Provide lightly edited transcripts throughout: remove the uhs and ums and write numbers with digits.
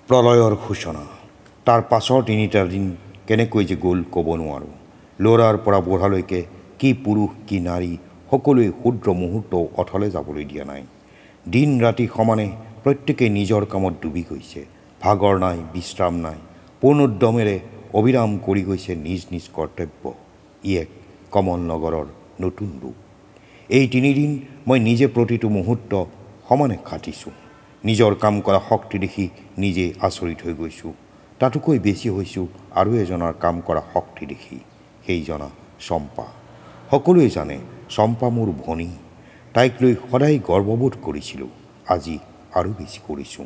প্ৰলয়ৰ সূচনা তাৰ পাছৰ তিনিটা দিন কেনেকৈ যে গ'ল ক'ব নোৱাৰোঁ। ল'ৰাৰ পৰা বুঢ়ালৈকে কি পুৰুষ কি নাৰী সকলোৱে ক্ষুদ্ৰ মুহূৰ্তও অথলে যাবলৈ দিয়া নাই। দিন ৰাতি সমানে প্ৰত্যেকেই নিজৰ কামত ডুবি গৈছে। ভাগৰ নাই, বিশ্ৰাম নাই, পূৰ্ণোদ্যমেৰে অবিৰাম কৰি গৈছে নিজ নিজ কৰ্তব্য। ই এক কমল নগৰৰ নতুন ৰূপ। এই তিনিদিন মই নিজে প্ৰতিটো মুহূৰ্ত সমানে খাটিছোঁ। নিজৰ কাম কৰা শক্তি দেখি নিজে আচৰিত হৈ গৈছোঁ। তাতোকৈ বেছি হৈছোঁ আৰু এজনৰ কাম কৰা শক্তি দেখি, সেইজনা চম্পা। সকলোৱে জানে চম্পা মোৰ ভনী। তাইক লৈ সদায় গৰ্ববোধ কৰিছিলোঁ, আজি আৰু বেছি কৰিছোঁ।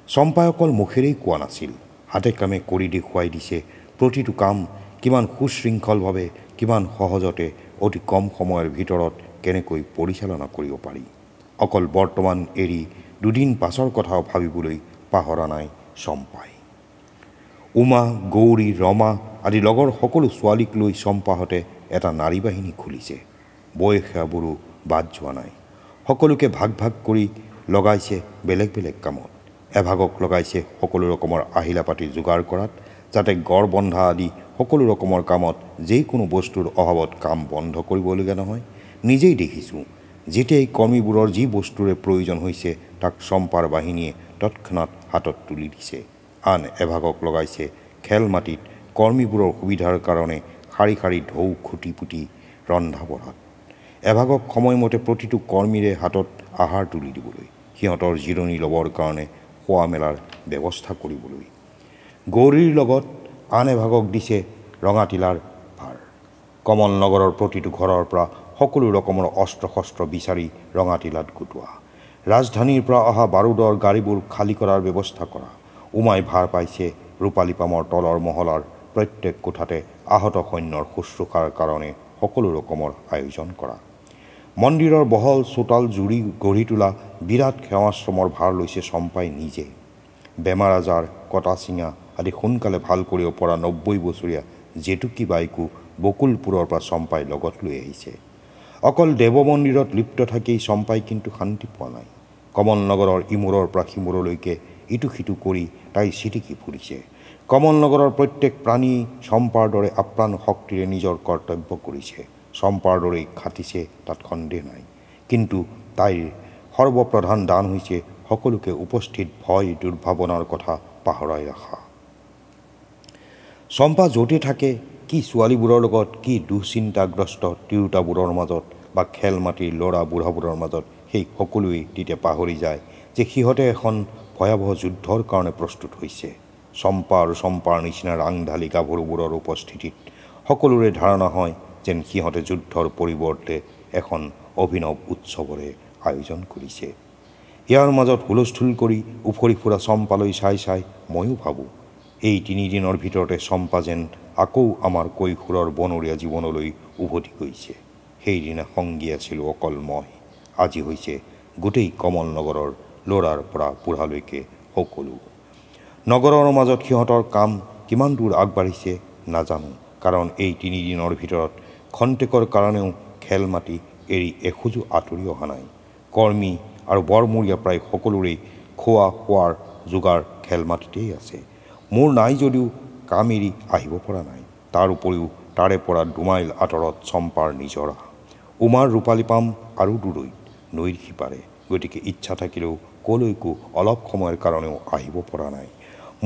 চম্পাই অকল মুখেৰেই কোৱা নাছিল, হাতে কামে কৰি দেখুৱাই দিছে প্ৰতিটো কাম কিমান সুশৃংখলভাৱে, কিমান সহজতে, অতি কম সময়ৰ ভিতৰত কেনেকৈ পৰিচালনা কৰিব পাৰি। অকল বৰ্তমান এৰি দুদিন পাছৰ কথাও ভাবিবলৈ পাহৰা নাই চম্পাই। উমা, গৌৰী, ৰমা আদি লগৰ সকলো ছোৱালীক লৈ চম্পাহঁতে এটা নাৰী বাহিনী খুলিছে। বয়সীয়াবোৰো বাদ যোৱা নাই। সকলোকে ভাগ ভাগ কৰি লগাইছে বেলেগ বেলেগ কামত। এভাগক লগাইছে সকলো ৰকমৰ আহিলা পাতি যোগাৰ কৰাত, যাতে গড় বন্ধা আদি সকলো ৰকমৰ কামত যিকোনো বস্তুৰ অভাৱত কাম বন্ধ কৰিবলগীয়া নহয়। নিজেই দেখিছোঁ, যেতিয়াই কৰ্মীবোৰৰ যি বস্তুৰে প্ৰয়োজন হৈছে তাক চম্পাৰ বাহিনীয়ে তৎক্ষণাৎ হাতত তুলি দিছে। আন এভাগক লগাইছে খেল মাটিত কৰ্মীবোৰৰ সুবিধাৰ কাৰণে শাৰী শাৰী ঢৌ খুটি পুটি ৰন্ধা বঢ়াত। এভাগক সময়মতে প্ৰতিটো কৰ্মীৰে হাতত আহাৰ তুলি দিবলৈ, সিহঁতৰ জিৰণি ল'বৰ কাৰণে খোৱা মেলাৰ ব্যৱস্থা কৰিবলৈ। গৌৰীৰ লগত আন এভাগক দিছে ৰঙাটিলাৰ ভাৰ। কমল নগৰৰ প্ৰতিটো ঘৰৰ পৰা সকলো ৰকমৰ অস্ত্ৰ শস্ত্ৰ বিচাৰি ৰঙাটিলাত গোটোৱা, ৰাজধানীৰ পৰা অহা বাৰুদৰ গাড়ীবোৰ খালী কৰাৰ ব্যৱস্থা কৰা। উমাই ভাৰ পাইছে ৰূপালী পামৰ তলৰ মহলাৰ প্ৰত্যেক কোঠাতে আহত সৈন্যৰ শুশ্ৰূষাৰ কাৰণে সকলো ৰকমৰ আয়োজন কৰা। মন্দিৰৰ বহল চোতাল জুৰি গঢ়ি তোলা বিৰাট সেৱাশ্ৰমৰ ভাৰ লৈছে চম্পাই নিজে। বেমাৰ আজাৰ, কটা চিঙা আদি সোনকালে ভাল কৰিব পৰা ৯০ বছৰীয়া জেতুকী বাইকো বকুলপুৰৰ পৰা চম্পাই লগত লৈ আহিছে। অকল দেৱ মন্দিৰত লিপ্ত থাকি চম্পাই কিন্তু শান্তি পোৱা নাই। কমল নগৰৰ ইমূৰৰ পৰা সিমূৰলৈকে ইটো সিটো কৰি তাই ছিটিকি ফুৰিছে। কমল নগৰৰ প্ৰত্যেক প্ৰাণী চম্পাৰ দৰে আপ্ৰাণ শক্তিৰে নিজৰ কৰ্তব্য কৰিছে। চম্পাৰ দৰেই খাটিছে, তাত সন্দেহ নাই। কিন্তু তাইৰ সৰ্বপ্ৰধান দান হৈছে সকলোকে উপস্থিত ভয় দুৰ্ভাৱনাৰ কথা পাহৰাই ৰখা। চম্পা য'তে থাকে, কি ছোৱালীবোৰৰ লগত, কি দুশ্চিন্তাগ্ৰস্ত তিৰোতাবোৰৰ মাজত বা খেল মাটিৰ ল'ৰা বুঢ়াবোৰৰ মাজত, সেই সকলোৱেই তেতিয়া পাহৰি যায় যে সিহঁতে এখন ভয়াৱহ যুদ্ধৰ কাৰণে প্ৰস্তুত হৈছে। চম্পা আৰু চম্পাৰ নিচিনা ৰাংঢালী গাভৰুবোৰৰ উপস্থিতিত সকলোৰে ধাৰণা হয় যেন সিহঁতে যুদ্ধৰ পৰিৱৰ্তে এখন অভিনৱ উৎসৱৰে আয়োজন কৰিছে। ইয়াৰ মাজত হুলস্থুল কৰি উফৰি ফুৰা চম্পালৈ চাই চাই ময়ো ভাবোঁ, এই তিনিদিনৰ ভিতৰতে চম্পা যেন আকৌ আমাৰ কৈশোৰৰ বনৰীয়া জীৱনলৈ উভতি গৈছে। সেইদিনা সংগী আছিলোঁ অকল মই, আজি হৈছে গোটেই কমল নগৰৰ ল'ৰাৰ পৰা বুঢ়ালৈকে সকলো। নগৰৰ মাজত সিহঁতৰ কাম কিমান দূৰ আগবাঢ়িছে নাজানো, কাৰণ এই তিনিদিনৰ ভিতৰত খন্তেকৰ কাৰণেও খেল মাটি এৰি এখোজো আঁতৰি অহা নাই। কৰ্মী আৰু বৰমূৰীয়া প্ৰায় সকলোৰেই খোৱা শোৱাৰ যোগাৰ খেল মাটিতেই আছে। মোৰ নাই যদিও কাম এৰি আহিব পৰা নাই। তাৰ উপৰিও তাৰে পৰা ২ মাইল আঁতৰত চম্পাৰ নিজৰা। উমাৰ ৰূপালী পাম আৰু দূৰৈত, নৈৰ সিপাৰে। গতিকে ইচ্ছা থাকিলেও কলৈকো অলপ সময়ৰ কাৰণেও আহিব পৰা নাই।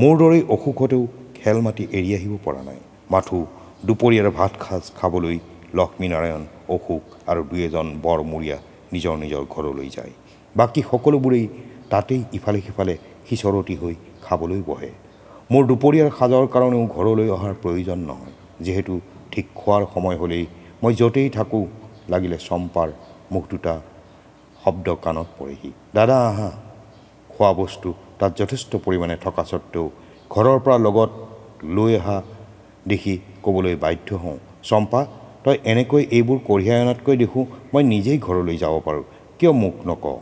মোৰ দৰেই অসুখতেও খেল মাটি এৰি আহিব পৰা নাই। মাথো দুপৰীয়াৰ ভাত সাজ খাবলৈ লক্ষ্মীনাৰায়ণ, অশোক আৰু ২-এজন বৰমূৰীয়া নিজৰ নিজৰ ঘৰলৈ যায়। বাকী সকলোবোৰেই তাতেই ইফালে সিফালে সিঁচৰতি হৈ খাবলৈ বহে। মোৰ দুপৰীয়াৰ সাজৰ কাৰণেও ঘৰলৈ অহাৰ প্ৰয়োজন নহয়, যিহেতু ঠিক খোৱাৰ সময় হ'লেই মই য'তেই থাকোঁ লাগিলে চম্পাৰ মুখ দুটা শব্দ কাণত পৰেহি, দাদা আহা। খোৱা বস্তু তাত যথেষ্ট পৰিমাণে থকা স্বত্বেও ঘৰৰ পৰা লগত লৈ অহা দেখি ক'বলৈ বাধ্য হওঁ, চম্পা, তই এনেকৈ এইবোৰ কঢ়িয়াই অনাতকৈ দেখোঁ মই নিজেই ঘৰলৈ যাব পাৰোঁ, কিয় মোক নকওঁ?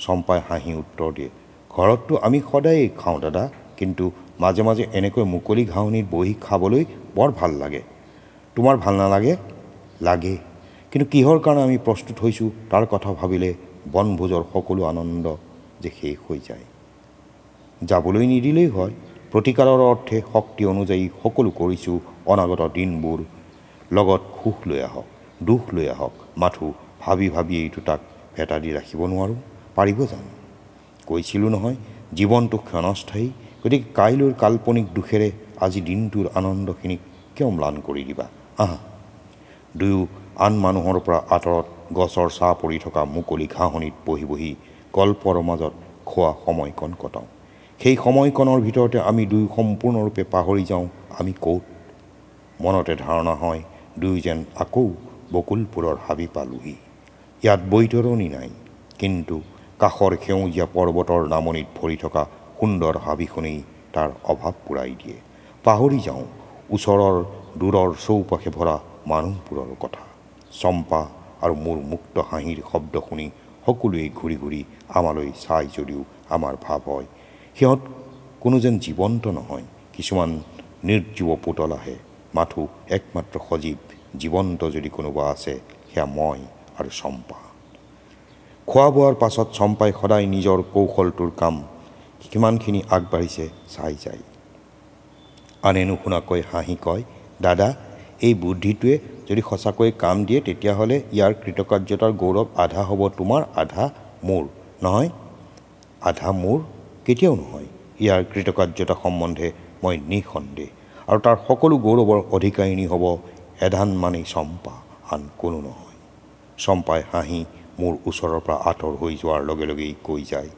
চম্পাই হাঁহি উত্তৰ দিয়ে, ঘৰততো আমি সদায়েই খাওঁ দাদা, কিন্তু মাজে মাজে এনেকৈ মুকলি ঘাঁহনিত বহি খাবলৈ বৰ ভাল লাগে। তোমাৰ ভাল নালাগে? লাগে, কিন্তু কিহৰ কাৰণে আমি প্ৰস্তুত হৈছোঁ তাৰ কথা ভাবিলে বনভোজৰ সকলো আনন্দ যে শেষ হৈ যায়। যাবলৈ নিদিলেই হয়। প্ৰতিকাৰৰ অৰ্থে শক্তি অনুযায়ী সকলো কৰিছোঁ। অনাগত দিনবোৰ লগত সুখ লৈ আহক, দুখ লৈ আহক। মাথো ভাবি ভাবি এইটো তাক ভেটা দি ৰাখিব নোৱাৰোঁ। পাৰিব জানো? কৈছিলোঁ নহয়, জীৱনটো ক্ষণস্থায়ী। গতিকে কাইলৈৰ কাল্পনিক দুখেৰে আজি দিনটোৰ আনন্দখিনিক কিয় ম্লান কৰি দিবা? আহা, দুয়ো আন মানুহৰ পৰা আঁতৰত গছৰ ছাঁ পৰি থকা মুকলি ঘাঁহনিত বহি বহি গল্পৰ মাজত খোৱা সময়কণ কটাওঁ। সেই সময়কণৰ ভিতৰতে আমি দুয়ো সম্পূৰ্ণৰূপে পাহৰি যাওঁ আমি ক'ত। মনতে ধাৰণা হয় দুয়ো যেন আকৌ বকুলপুৰৰ হাবি পালোহি। ইয়াত বৈতৰণি নাই, কিন্তু কাষৰ সেউজীয়া পৰ্বতৰ নামনিত ভৰি থকা সুন্দৰ হাবিখনেই তাৰ অভাৱ পূৰাই দিয়ে। পাহৰি যাওঁ ওচৰৰ দূৰৰ চৌপাশে ভৰা মানুহবোৰৰ কথা। চম্পা আৰু মোৰ মুক্ত হাঁহিৰ শব্দ শুনি সকলোৱে ঘূৰি ঘূৰি আমালৈ চাই যদিও আমাৰ ভাৱ হয় সিহঁত কোনো যেন জীৱন্ত নহয়, কিছুমান নিৰ্জীৱ পুতলাহে। মাথো একমাত্ৰ সজীৱ জীৱন্ত যদি কোনোবা আছে সেয়া মই আৰু চম্পা। খোৱা বোৱাৰ পাছত চম্পাই সদায় নিজৰ কৌশলটোৰ কাম কিমানখিনি আগবাঢ়িছে চাই যায়। আনে নুশুনাকৈ হাঁহি কয়, দাদা, এই বুদ্ধিটোৱে যদি সঁচাকৈ কাম দিয়ে তেতিয়াহ'লে ইয়াৰ কৃতকাৰ্যতাৰ গৌৰৱ আধা হ'ব তোমাৰ, আধা মোৰ। নহয়, আধা মোৰ কেতিয়াও নহয়। ইয়াৰ কৃতকাৰ্যতা সম্বন্ধে মই নিঃসন্দেহ, আৰু তাৰ সকলো গৌৰৱৰ অধিকাৰিণী হ'ব এধানমানেই চম্পা, আন কোনো নহয়। চম্পাই হাঁহি মোৰ ওচৰৰ পৰা আঁতৰ হৈ যোৱাৰ লগে লগেই কৈ যায়,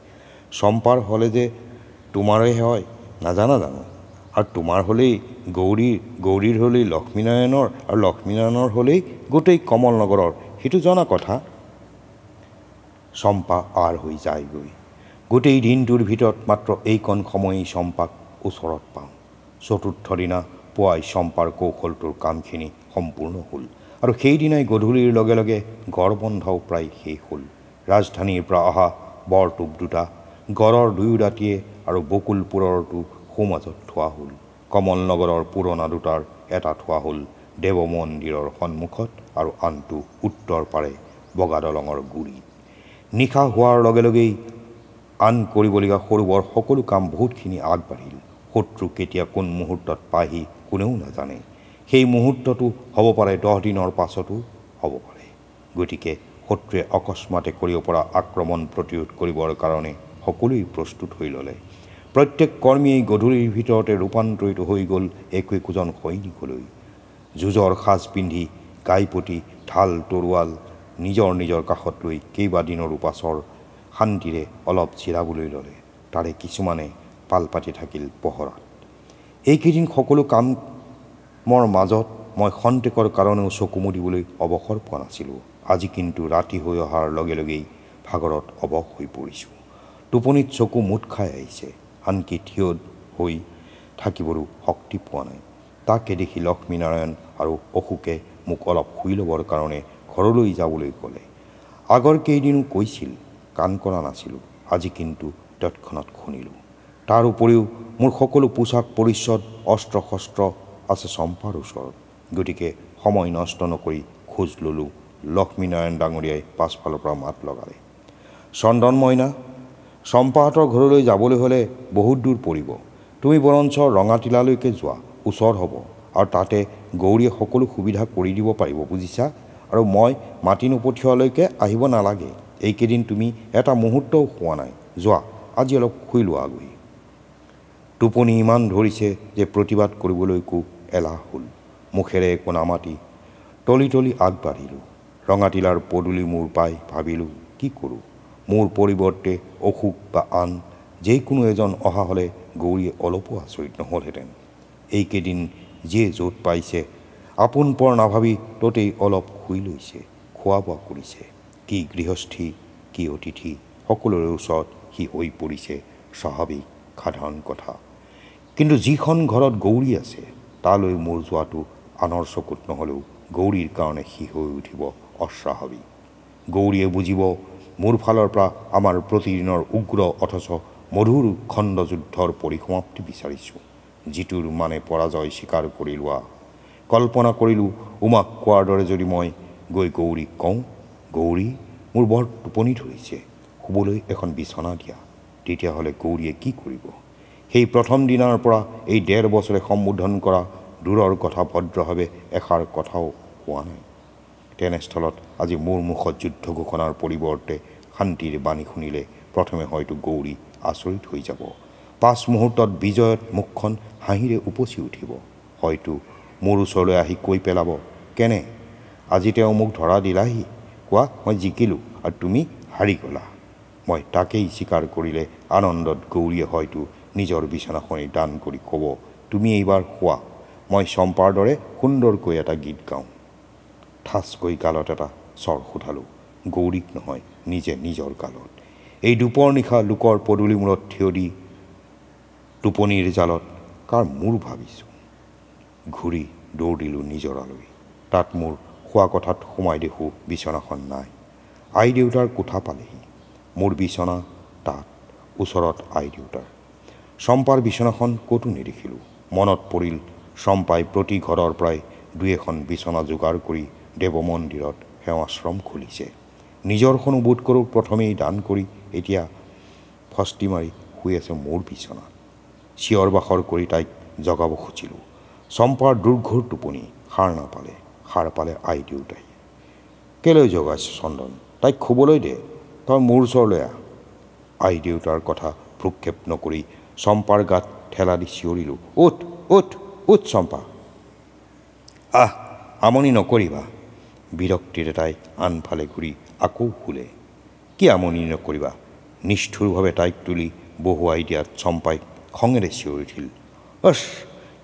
চম্পাৰ হ'লে যে তোমাৰেই হয় নাজানা জানো? আৰু তোমাৰ হ'লেই গৌৰীৰ, গৌৰীৰ হ'লেই লক্ষ্মীনাৰায়ণৰ, আৰু লক্ষ্মীনাৰায়ণৰ হ'লেই গোটেই কমল নগৰৰ, সেইটো জনা কথা। চম্পা আৰ হৈ যায়গৈ। গোটেই দিনটোৰ ভিতৰত মাত্ৰ এইকণ সময়েই চম্পাক ওচৰত পাওঁ। চতুৰ্থ দিনা পুৱাই চম্পাৰ কৌশলটোৰ কামখিনি সম্পূৰ্ণ হ'ল, আৰু সেইদিনাই গধূলিৰ লগে লগে গড় বন্ধাও প্ৰায় শেষ হ'ল। ৰাজধানীৰ পৰা অহা বৰটোপ দুটা গড়ৰ দুয়ো দাঁতিয়ে আৰু বকুলপুৰৰটো সোঁমাজত থোৱা হ'ল। কমল নগৰৰ পুৰণা দুটাৰ এটা থোৱা হ'ল দেৱ মন্দিৰৰ সন্মুখত আৰু আনটো উত্তৰ পাৰে বগা দলঙৰ গুৰিত। নিশা হোৱাৰ লগে লগেই আন কৰিবলগীয়া সৰু বৰ সকলো কাম বহুতখিনি আগবাঢ়িল। শত্ৰু কেতিয়া কোন মুহূৰ্তত পায়হি কোনেও নাজানে। সেই মুহূৰ্তটো হ'ব পাৰে 10 দিনৰ পাছতো হ'ব পাৰে। গতিকে শত্ৰুৱে অকস্মাতে কৰিব পৰা আক্ৰমণ প্ৰতিৰোধ কৰিবৰ কাৰণে সকলোৱেই প্ৰস্তুত হৈ ল'লে। প্ৰত্যেক কৰ্মীয়েই গধূলিৰ ভিতৰতে ৰূপান্তৰিত হৈ গ'ল একো একোজন সৈনিকলৈ। যুঁজৰ সাজ পিন্ধি গাইপতি ঢাল তৰোৱাল নিজৰ নিজৰ কাষত লৈ কেইবাদিনৰো পাছৰ শান্তিৰে অলপ জিৰাবলৈ ল'লে। তাৰে কিছুমানে পাল পাতি থাকিল পহৰাত। এইকেইদিন সকলো কামৰ মাজত মই খন্তেকৰ কাৰণেও চকু মুদিবলৈ অৱসৰ পোৱা নাছিলোঁ। আজি কিন্তু ৰাতি হৈ অহাৰ লগে লগেই ভাগৰত অৱশ হৈ পৰিছোঁ। টোপনিত চকু মুঠ খাই আহিছে, আনকি থিয় হৈ থাকিবৰো শক্তি পোৱা নাই। তাকে দেখি লক্ষ্মীনাৰায়ণ আৰু অশোকে মোক অলপ শুই ল'বৰ কাৰণে ঘৰলৈ যাবলৈ ক'লে। আগৰ কেইদিনো কৈছিল, কাণ কৰা নাছিলোঁ। আজি কিন্তু তৎক্ষণাৎ শুনিলোঁ। তাৰ উপৰিও মোৰ সকলো পোছাক পৰিচ্ছদ অস্ত্ৰ শস্ত্ৰ আছে চম্পাৰ ওচৰত। গতিকে সময় নষ্ট নকৰি খোজ ল'লোঁ। লক্ষ্মীনাৰায়ণ ডাঙৰীয়াই পাছফালৰ পৰা মাত লগালে, চন্দন মইনা, চম্পাহঁতৰ ঘৰলৈ যাবলৈ হ'লে বহুত দূৰ পৰিব। তুমি বৰঞ্চ ৰঙাটিলালৈকে যোৱা, ওচৰ হ'ব, আৰু তাতে গৌৰীয়ে সকলো সুবিধা কৰি দিব পাৰিব, বুজিছা? আৰু মই মাতি নপঠিওৱালৈকে আহিব নালাগে। এইকেইদিন তুমি এটা মুহূৰ্তও শোৱা নাই। যোৱা, আজি অলপ শুই লোৱাগৈ। টোপনি ইমান ধৰিছে যে প্ৰতিবাদ কৰিবলৈকো এলাহ হ'ল। মুখেৰে একো নামাতি তলি তলি আগবাঢ়িলোঁ। ৰঙাটিলাৰ পদূলি মূৰ পাই ভাবিলোঁ, কি কৰোঁ? মোৰ পৰিৱৰ্তে অশোক বা আন যিকোনো এজন অহা হ'লে গৌৰীয়ে অলপো আচৰিত নহ'লহেঁতেন। এইকেইদিন যিয়ে য'ত পাইছে আপোন পৰ নাভাবি ততেই অলপ শুই লৈছে, খোৱা বোৱা কৰিছে। কি গৃহস্থী, কি অতিথি, সকলোৰে ওচৰত সি হৈ পৰিছে স্বাভাৱিক সাধাৰণ কথা। কিন্তু যিখন ঘৰত গৌৰী আছে তালৈ মোৰ যোৱাটো আনৰ চকুত নহ'লেও গৌৰীৰ কাৰণে সি হৈ উঠিব অস্বাভাৱিক। গৌৰীয়ে বুজিব মোৰ ফালৰ পৰা আমাৰ প্ৰতিদিনৰ উগ্ৰ অথচ মধুৰ খণ্ডযুদ্ধৰ পৰিসমাপ্তি বিচাৰিছোঁ, যিটোৰ মানে পৰাজয় স্বীকাৰ কৰি লোৱা। কল্পনা কৰিলোঁ উমাক কোৱাৰ দৰে যদি মই গৈ গৌৰীক কওঁ, গৌৰী, মোৰ বৰ টোপনি ধৰিছে, শুবলৈ এখন বিচনা দিয়া, তেতিয়াহ'লে গৌৰীয়ে কি কৰিব? সেই প্ৰথম দিনাৰ পৰা এই ১.৫ বছৰে সম্বোধন কৰা দূৰৰ কথা ভদ্ৰভাৱে এষাৰ কথাও হোৱা নাই। তেনেস্থলত আজি মোৰ মুখত যুদ্ধ ঘোষণাৰ পৰিৱৰ্তে শান্তিৰ বাণী শুনিলে প্ৰথমে হয়তো গৌৰী আচৰিত হৈ যাব। পাছ মুহূৰ্তত বিজয়ত মুখখন হাঁহিৰে উপচি উঠিব। হয়তো মোৰ ওচৰলৈ আহি কৈ পেলাব, কেনে আজি তেওঁ মোক ধৰা দিলাহি, কোৱা মই জিকিলোঁ আৰু তুমি হাৰি গ'লা। মই তাকেই স্বীকাৰ কৰিলে আনন্দত গৌৰীয়ে হয়তো নিজৰ বিচনাখনি দান কৰি ক'ব, তুমি এইবাৰ শোৱা, মই চম্পাৰ দৰে সুন্দৰকৈ এটা গীত গাওঁ। ঠাচকৈ গালত এটা স্বৰ সোধালোঁ, গৌৰীক নহয়, নিজে নিজৰ গালত। এই দুপৰ নিশা লোকৰ পদূলি মূৰত থিয় দি টোপনিৰ জালত কাৰ মূৰ ভাবিছোঁ। ঘূৰি দৌৰ দিলোঁ নিজৰালৈ। তাত মোৰ শোৱা কোঠাত সোমাই দেখোঁ বিচনাখন নাই। আই দেউতাৰ কোঠা পালেহি। মোৰ বিচনা তাত, ওচৰত আই দেউতাৰ। চম্পাৰ বিচনাখন ক'তো নেদেখিলোঁ। মনত পৰিল চম্পাই প্ৰতি ঘৰৰ পৰাই দুই এখন বিচনা যোগাৰ কৰি দেৱ মন্দিৰত সেৱাশ্ৰম খুলিছে। নিজৰখনো বোধ কৰোঁ প্ৰথমেই দান কৰি এতিয়া ফস্তি মাৰি শুই আছে মোৰ বিচনাত। চিঞৰ বাখৰ কৰি তাইক জগাব খুজিলোঁ। চম্পাৰ দুৰ্ঘোৰ টোপনি, সাৰ পালে আই দেউতাই। কেলৈ জগাইছ চন্দন, তাইক শুবলৈ দে, তই মোৰ ওচৰলৈ আহ। আই দেউতাৰ কথা ভ্ৰূক্ষেপ নকৰি চম্পাৰ গাত ঠেলা দি চিঞৰিলোঁ, উঠ উঠ উঠ চম্পা, আহ আমনি নকৰিবা। বিৰক্তিৰে তাই আনফালে ঘূৰি আকৌ শুলে। কি আমনি নকৰিবা, নিষ্ঠুৰভাৱে তাইক তুলি বহুৱাই দিয়াত চম্পাই খঙেৰে চিঞৰি উঠিল, অচ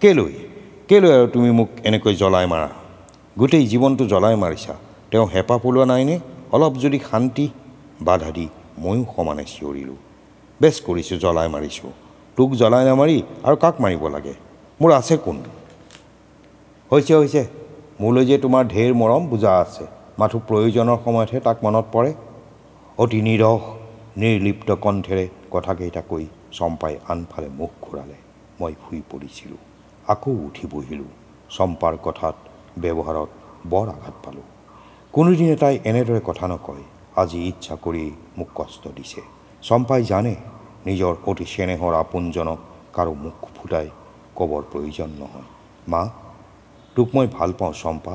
কেলৈ আৰু তুমি মোক এনেকৈ জ্বলাই মাৰা, গোটেই জীৱনটো জ্বলাই মাৰিছা, তেওঁ হেঁপাহ পলোৱা নাইনে, অলপ যদি শান্তি। বাধা দি ময়ো সমানে চিঞৰিলোঁ, বেছ কৰিছোঁ জ্বলাই মাৰিছোঁ, তোক জ্বলাই নামাৰি আৰু কাক মাৰিব লাগে, মোৰ আছে কোন। হৈছে মোলৈ যে তোমাৰ ঢেৰ মৰম বুজা আছে, মাথো প্ৰয়োজনৰ সময়তহে তাক মনত পৰে। অতি নিৰস নিৰ্লিপ্ত কণ্ঠেৰে কথাকেইটা কৈ চম্পাই আনফালে মুখ ঘূৰালে। মই শুই পৰিছিলোঁ। আকৌ উঠি বহিলোঁ। চম্পাৰ কথাত ব্যৱহাৰত বৰ আঘাত পালোঁ। কোনোদিনে তাই এনেদৰে কথা নকয়, আজি ইচ্ছা কৰি মোক কষ্ট দিছে। চম্পাই জানে নিজৰ অতি চেনেহৰ আপোনজনক কাৰো মুখ ফুটাই ক'বৰ প্ৰয়োজন নহয়, মা তোক মই ভাল পাওঁ চম্পা,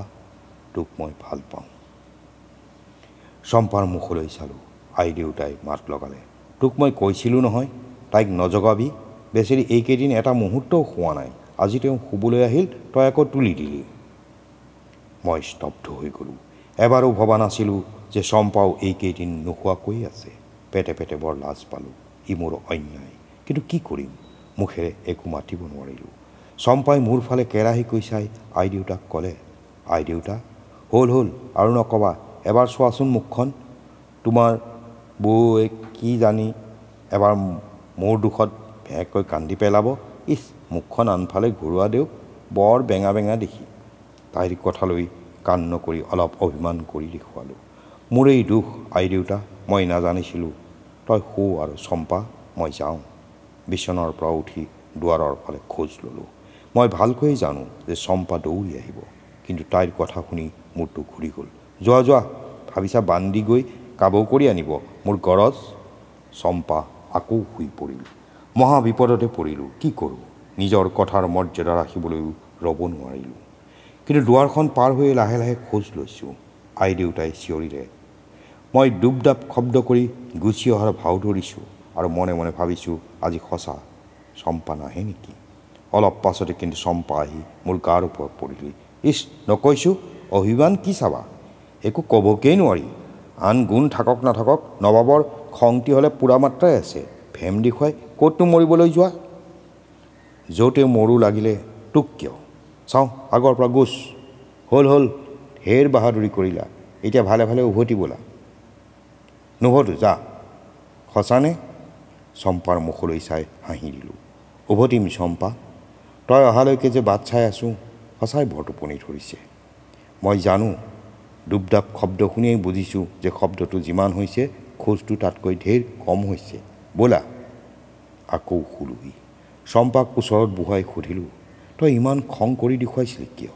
তোক মই ভাল পাওঁ। চম্পাৰ মুখলৈ চালোঁ। আই দেউতাই মাত লগালে, তোক মই কৈছিলোঁ নহয় তাইক নজগাবি, বেচেৰি এইকেইদিন এটা মুহূৰ্তও শোৱা নাই, আজি তেওঁ শুবলৈ আহিল, তই আকৌ তুলি দিলি। মই স্তব্ধ হৈ গ'লোঁ। এবাৰো ভবা নাছিলোঁ যে চম্পাও এইকেইদিন নোখোৱাকৈ আছে। পেটে পেটে বৰ লাজ পালোঁ, ই মোৰ অন্যায়, কিন্তু কি কৰিম, মুখেৰে একো মাতিব নোৱাৰিলোঁ। চম্পাই মোৰ ফালে কেৰাহীকৈ চাই আই দেউতাক ক'লে, আই দেউতা হ'ল আৰু নক'বা, এবাৰ চোৱাচোন মুখখন, তোমাৰ বৌৱে কি জানি এবাৰ মোৰ দুখত ভেঁকৈ কান্দি পেলাব, ইচ মুখখন আনফালে ঘূৰোৱা দেও, বৰ বেঙা দেখি। তাইৰ কথালৈ কাণ নকৰি অলপ অভিমান কৰি দেখুৱালোঁ, মোৰ এই দুখ আই দেউতা, মই নাজানিছিলোঁ। তই শু আৰু চম্পা, মই যাওঁ। বিচনাৰ পৰা উঠি দুৱাৰৰ ফালে খোজ ল'লোঁ। মই ভালকৈয়ে জানো যে চম্পা দৌৰি আহিব, কিন্তু তাইৰ কথা শুনি মূৰটো ঘূৰি গ'ল। যোৱা ভাবিছা বান্ধি গৈ কাবৌ কৰি আনিব মোৰ গৰজ। চম্পা আকৌ শুই পৰিল। মহা বিপদতে পৰিলোঁ। কি কৰোঁ, নিজৰ কথাৰ মৰ্যাদা ৰাখিবলৈও ৰ'ব নোৱাৰিলোঁ। কিন্তু দুৱাৰখন পাৰ হৈ লাহে লাহে খোজ লৈছোঁ। আই দেউতাই চিঞৰিলে। মই দুবদাব শব্দ কৰি গুচি অহাৰ ভাও ধৰিছোঁ আৰু মনে মনে ভাবিছোঁ আজি সঁচা চম্পা নাহে নেকি। অলপ পাছতে কিন্তু চম্পা আহি মোৰ গাৰ ওপৰত পৰিলি। ইচ নকৈছোঁ, অভিমান কি চাবা, একো ক'বকেই নোৱাৰি, আন গুণ থাকক নাথাকক, নবাবৰ খংটি হ'লে পূৰা মাত্ৰাই আছে, ভেম দেখুৱাই ক'তনো মৰিবলৈ যোৱা। য'তে মৰো লাগিলে তোক কিয়, চাওঁ আগৰ পৰা গোচ। হ'ল ঢেৰ বাহাদুৰি কৰিলা, এতিয়া ভালে ভালে উভতি বোলা। নুভতো যা। সঁচানে? চম্পাৰ মুখলৈ চাই হাঁহি দিলোঁ। উভতিম চম্পা, তই অহালৈকে যে বাট চাই আছোঁ, সঁচাই বৰ টোপনি ধৰিছে। মই জানো, দুবদাব শব্দ শুনিয়েই বুজিছোঁ যে শব্দটো যিমান হৈছে খোজটো তাতকৈ ঢেৰ কম হৈছে। ব'লা। আকৌ শুলোহি। চম্পাক ওচৰত বহুৱাই সুধিলোঁ, তই ইমান খং কৰি দেখুৱাইছিলি কিয়?